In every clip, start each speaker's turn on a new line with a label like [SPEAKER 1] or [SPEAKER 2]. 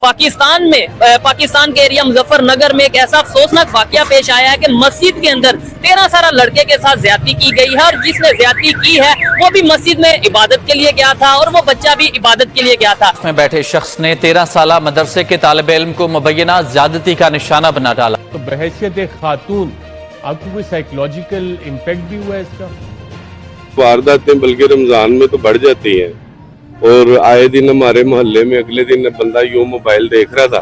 [SPEAKER 1] पाकिस्तान के एरिया मुजफ्फरनगर में एक ऐसा अफसोसनाक वाकया पेश आया है कि मस्जिद के अंदर 13 साल लड़के के साथ ज्यादती की गई है और जिसने ज्यादती की है वो भी मस्जिद में इबादत के लिए गया था और वो बच्चा भी इबादत के लिए गया था।
[SPEAKER 2] में बैठे शख्स ने 13 साल मदरसे के तालिब इल्म को मुबैना ज्यादती का निशाना बना डाला।
[SPEAKER 3] तो बहैसियत खातून आपको कोई साइकोलॉजिकल इम्पैक्ट भी हुआ है इसका?
[SPEAKER 4] वारदातें बल्कि रमजान में तो बढ़ जाती हैं और आए दिन हमारे मोहल्ले में अगले दिन बंदा यूं मोबाइल देख रहा था।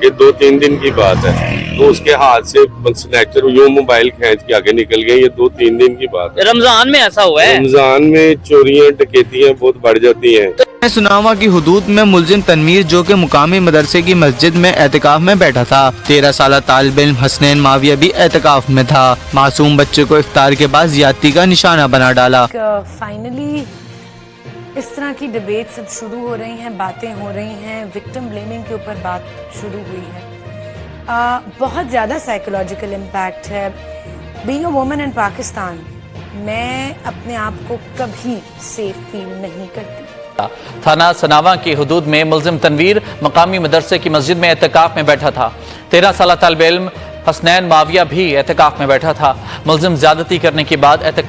[SPEAKER 4] ये 2-3 दिन की बात है तो उसके हाथ से स्नैचर यूं मोबाइल खींच के आगे निकल गए। ये 2-3 दिन की बात है।
[SPEAKER 1] रमजान में ऐसा हुआ है?
[SPEAKER 4] रमजान में चोरियां डकैतियां बहुत बढ़ जाती हैं।
[SPEAKER 5] सुनावा की हुदूद में मुलजिम तनवीर जो के मुकामी मदरसे की मस्जिद में एहतिकाफ में बैठा था। 13 साल तालिब इल्म हसनैन माविया भी एहतिकाफ में था। मासूम बच्चे को इफ्तार के बाद ज्यादती का निशाना बना डाला।
[SPEAKER 6] फाइनली इस तरह की डिबेट्स अब शुरू हो रही हैं, बातें हो रही हैं, विक्टिम ब्लेमिंग के ऊपर बात शुरू हुई है। बहुत ज़्यादा साइकोलॉजिकल इम्पैक्ट है। Being a woman in Pakistan, मैं अपने आप को कभी सेफ फील नहीं करती।
[SPEAKER 2] थाना सनावा की हुदूद में मुलजिम तनवीर मकामी मदरसे की मस्जिद में एहतिकाफ में बैठा था। 13 साल तालिब इल्म हसनैन माविया भी एहतिकाफ में बैठा था। मुलजिम ज्यादती करने के बाद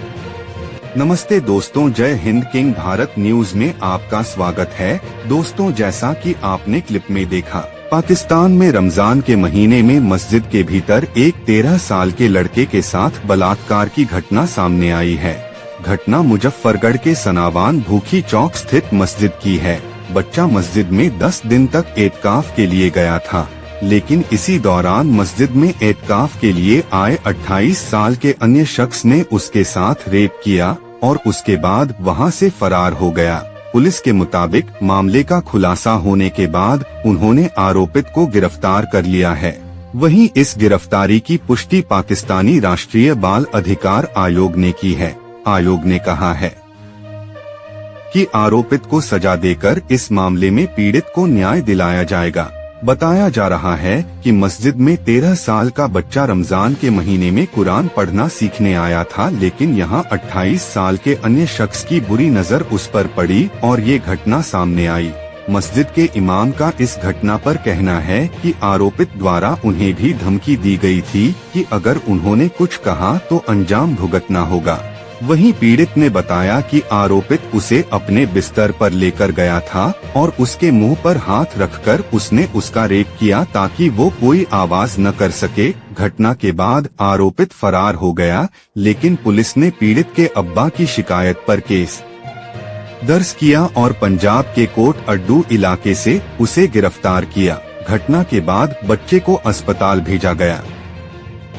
[SPEAKER 7] नमस्ते दोस्तों, जय हिंद किंग भारत न्यूज में आपका स्वागत है। दोस्तों, जैसा कि आपने क्लिप में देखा, पाकिस्तान में रमजान के महीने में मस्जिद के भीतर एक 13 साल के लड़के के साथ बलात्कार की घटना सामने आई है। घटना मुजफ्फरगढ़ के सनावान भूखी चौक स्थित मस्जिद की है। बच्चा मस्जिद में 10 दिन तक एतकाफ के लिए गया था, लेकिन इसी दौरान मस्जिद में एतकाफ के लिए आए 28 साल के अन्य शख्स ने उसके साथ रेप किया और उसके बाद वहां से फरार हो गया। पुलिस के मुताबिक मामले का खुलासा होने के बाद उन्होंने आरोपित को गिरफ्तार कर लिया है। वहीं इस गिरफ्तारी की पुष्टि पाकिस्तानी राष्ट्रीय बाल अधिकार आयोग ने की है। आयोग ने कहा है कि आरोपित को सजा देकर इस मामले में पीड़ित को न्याय दिलाया जाएगा। बताया जा रहा है कि मस्जिद में 13 साल का बच्चा रमजान के महीने में कुरान पढ़ना सीखने आया था, लेकिन यहां 28 साल के अन्य शख्स की बुरी नजर उस पर पड़ी और ये घटना सामने आई। मस्जिद के इमाम का इस घटना पर कहना है कि आरोपित द्वारा उन्हें भी धमकी दी गई थी कि अगर उन्होंने कुछ कहा तो अंजाम भुगतना होगा। वहीं पीड़ित ने बताया कि आरोपित उसे अपने बिस्तर पर लेकर गया था और उसके मुंह पर हाथ रखकर उसने उसका रेप किया ताकि वो कोई आवाज न कर सके। घटना के बाद आरोपित फरार हो गया, लेकिन पुलिस ने पीड़ित के अब्बा की शिकायत पर केस दर्ज किया और पंजाब के कोट अड्डू इलाके से उसे गिरफ्तार किया। घटना के बाद बच्चे को अस्पताल भेजा गया।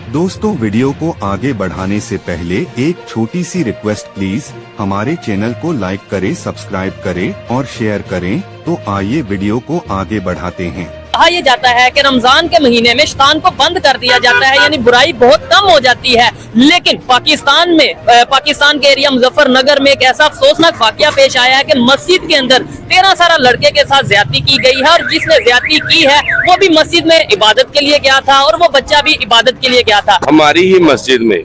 [SPEAKER 7] दोस्तों, वीडियो को आगे बढ़ाने से पहले एक छोटी सी रिक्वेस्ट, प्लीज हमारे चैनल को लाइक करें, सब्सक्राइब करें और शेयर करें। तो आइए वीडियो को आगे बढ़ाते हैं।
[SPEAKER 1] कहा यह जाता है कि रमजान के महीने में शैतान को बंद कर दिया जाता है, यानी बुराई बहुत कम हो जाती है। लेकिन पाकिस्तान के एरिया मुजफ्फरनगर में एक ऐसा अफसोसनाक वाकया पेश आया है कि मस्जिद के अंदर 13 साल लड़के के साथ ज्यादती की गई है और जिसने ज्यादती की है वो भी मस्जिद में इबादत के लिए गया था और वो बच्चा भी इबादत के लिए गया था।
[SPEAKER 4] हमारी ही मस्जिद में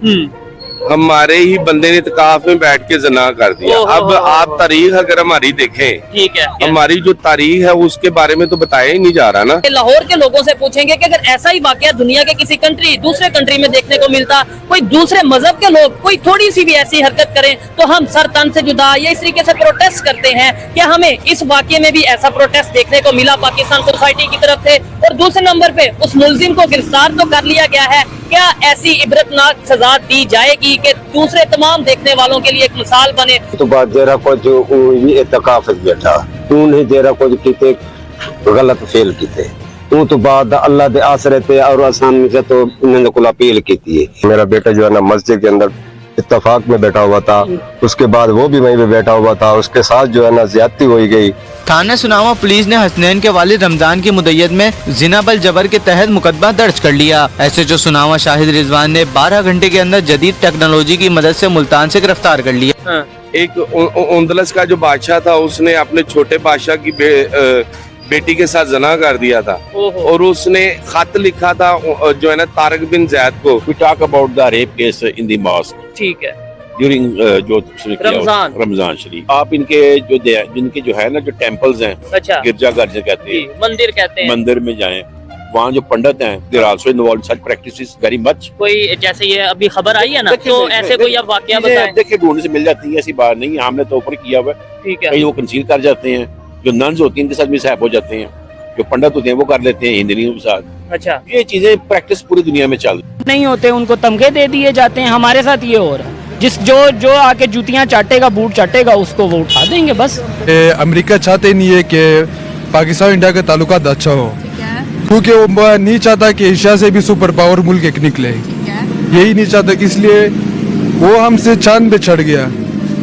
[SPEAKER 4] हमारे ही बंदे ने इत्काफ में बैठ के जना कर दिया। अब आप तारीख अगर हमारी देखें, ठीक है, हमारी जो तारीख है उसके बारे में तो बताया ही नहीं जा रहा ना।
[SPEAKER 1] लाहौर के लोगों से पूछेंगे कि अगर ऐसा ही वाकया दुनिया के किसी दूसरे कंट्री में देखने को मिलता, कोई दूसरे मजहब के लोग कोई थोड़ी सी भी ऐसी हरकत करें तो हम सर तन से जुदा या इस तरीके से प्रोटेस्ट करते हैं। क्या हमें इस वाकये में भी ऐसा प्रोटेस्ट देखने को मिला पाकिस्तान सोसाइटी की तरफ से? और दूसरे नंबर पे उस मुलजिम को गिरफ्तार तो कर लिया गया है, क्या ऐसी इबरतनाक सजा दी जाएगी कि दूसरे तमाम देखने वालों के लिए एक मिसाल बने?
[SPEAKER 8] तो बात जरा कुछ इत्काफ बैठा तू नहीं जरा कुछ किते गलत फेल किते तू तो बाद अल्लाह दे आसरे ते और आसानी से तो इन्होंने को अपील की थी। मेरा बेटा जो है ना मस्जिद के अंदर इत्तफाक में बैठा हुआ था, उसके बाद वो भी वहीं पे बैठा हुआ था, उसके साथ जो है ना ज्यादती हो गई।
[SPEAKER 5] थाना सुनावा पुलिस ने हसनैन के वालिद रमजान की मुद्दत में जिना बल जबर के तहत मुकदमा दर्ज कर लिया। SHO सुनावा शाहिद रिजवान ने 12 घंटे के अंदर जदीद टेक्नोलॉजी की मदद से मुल्तान से गिरफ्तार कर लिया।
[SPEAKER 4] एक उंदलस का जो बादशाह था उसने अपने छोटे बादशाह की बेटी के साथ जना कर दिया था और उसने खत लिखा था जो है ना तारिक बिन जैद को।
[SPEAKER 9] We talk about the rape case in the mosque.
[SPEAKER 1] ठीक है।
[SPEAKER 9] ड्यूरिंग जो रमजान शरीफ। आप इनके जिनके जो है ना जो टेम्पल्स हैं,
[SPEAKER 1] अच्छा,
[SPEAKER 9] गिरजाघर से कहते हैं,
[SPEAKER 1] मंदिर कहते हैं,
[SPEAKER 9] मंदिर में जाएं, वहाँ जो पंडित हैं they are also involved such practices very much.
[SPEAKER 1] कोई जैसे ये अभी खबर आई है ना, तो ऐसे कोई आप वाकया बताएं।
[SPEAKER 9] देखिए ढूंढने से मिल जाती है, ऐसी बात नहीं है, हमने तो ऊपर किया हुआ है।
[SPEAKER 1] ठीक है,
[SPEAKER 9] कहीं वो कंसील कर जाते हैं, जो नन्स होती हैं इनके साथ मिसहैप हो जाते हैं, जो पंडित होते हैं वो कर लेते हैं हिंदुओं के साथ।
[SPEAKER 1] अच्छा,
[SPEAKER 9] ये चीजें प्रैक्टिस पूरी दुनिया में चल
[SPEAKER 10] नहीं होते, उनको तमगे दे दिए जाते हैं। हमारे साथ ये हो रहा है, जो आके जूतियां चाटेगा, बूट चाटेगा, उसको वो उठा देंगे बस।
[SPEAKER 11] अमेरिका चाहते नहीं है कि पाकिस्तान इंडिया का ताल्लुकात अच्छा हो, क्योंकि वो नहीं चाहता कि एशिया से भी सुपर पावर मुल्क एक निकले, यही नहीं चाहता, इसलिए वो हमसे चांद पे चढ़ गया।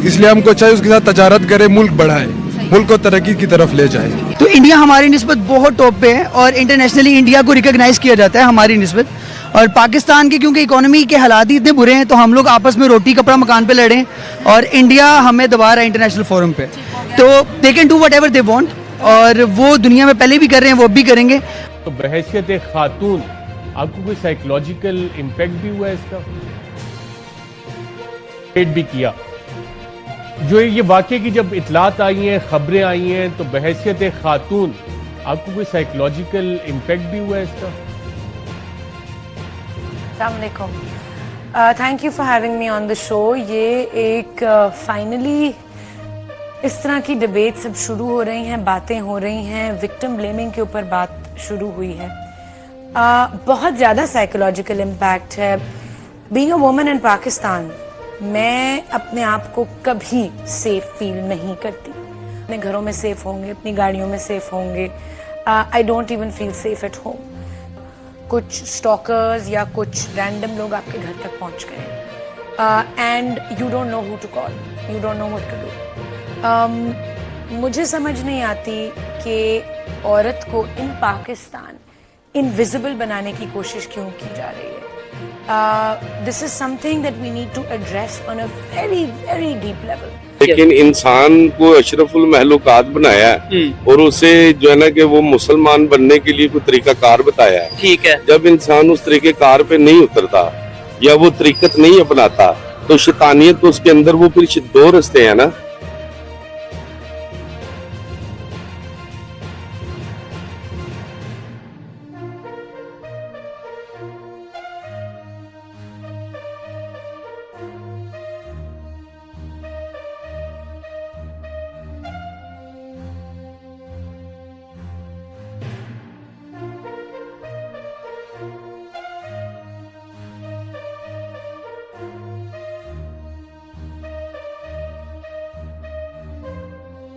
[SPEAKER 11] इसलिए हमको चाहिए उसके साथ तजारत करे, मुल्क बढ़ाए, मुल्क को तरक्की की तरफ ले जाए।
[SPEAKER 10] तो इंडिया हमारी निस्बत बहुत टॉप पे है और इंटरनेशनली इंडिया को रिकॉग्नाइज किया जाता है हमारी निस्बत। और पाकिस्तान की क्योंकि इकोनॉमी के हालात ही इतने बुरे हैं, तो हम लोग आपस में रोटी कपड़ा मकान पे लड़ें और इंडिया हमें दबा रहा है इंटरनेशनल फोरम पे। तो they can do whatever they want, और वो दुनिया में पहले भी कर रहे हैं, वो अब भी करेंगे।
[SPEAKER 3] तो बहैसियत एक खातून आपको कोई साइकोलॉजिकल इम्पैक्ट भी हुआ है इसका? पेट भी किया जो ये वाकये की जब इतलात आई हैं, खबरें आई हैं, तो बहैसियत एक खातून आपको कोई साइकोलॉजिकल इम्पैक्ट भी हुआ है इसका?
[SPEAKER 6] Thank you for having me on the show. ये एक फाइनली इस तरह की डिबेट्स अब शुरू हो रही हैं, बातें हो रही हैं, विक्टिम ब्लेमिंग के ऊपर बात शुरू हुई है। बहुत ज़्यादा साइकोलॉजिकल इम्पैक्ट है। Being a woman in Pakistan, मैं अपने आप को कभी सेफ फील नहीं करती। अपने घरों में सेफ होंगे, अपनी गाड़ियों में सेफ होंगे। I don't even feel safe at home. कुछ स्टॉकर्स या कुछ रैंडम लोग आपके घर तक पहुंच गए and you don't know who to call, you don't know what to do. मुझे समझ नहीं आती कि औरत को इन पाकिस्तान इनविजिबल बनाने की कोशिश क्यों की जा रही है। This is something that we need to address on a very, very deep level.
[SPEAKER 4] लेकिन इंसान को अशरफुल महलूकात बनाया है और उसे जो है ना कि वो मुसलमान बनने के लिए कोई तरीकाकार बताया है।
[SPEAKER 1] ठीक है,
[SPEAKER 4] जब इंसान उस तरीकेकार पे नहीं उतरता या वो तरीकत नहीं अपनाता, तो शैतानियत तो उसके अंदर वो फिर दो रास्ते हैं ना,